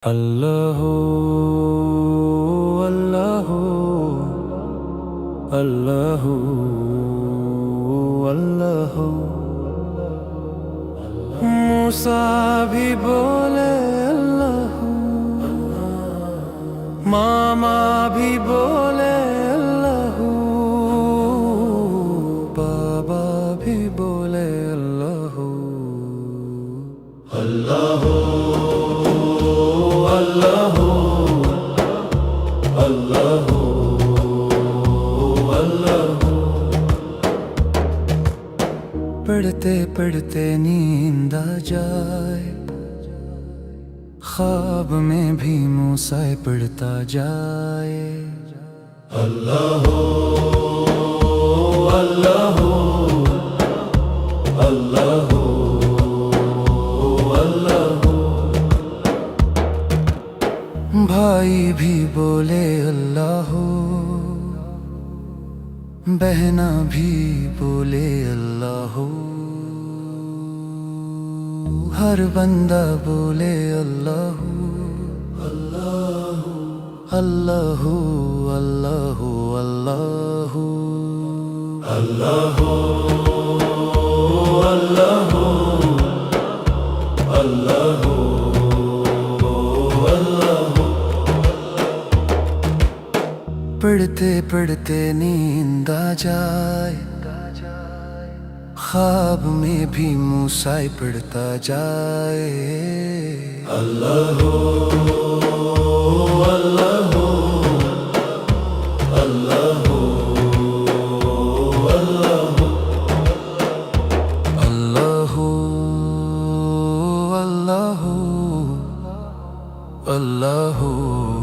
اللہ اللہ اللہ اللہ موسیٰ بھی بولے اللہ، ماما بھی بولے اللہ، بابا بھی بولے اللہ اللہ اللہ اللہ اللہ۔ پڑھتے پڑھتے نیند آ جائے، خواب میں بھی موسیٰ پڑھتا جائے اللہ اللہ اللہ اللہ۔ بھائی بھی بولے اللہ، بہنا بھی بولے اللہ، ہر بندہ بولے اللہ اللہ اللہ اللہ اللہ اللہ اللہ اللہ اللہ۔ پڑھتے پڑھتے نیند آ جائے، خواب میں بھی موسیٰ پڑھتا جائے اللہ اللہ اللہ اللہ اللہ اللہ اللہ۔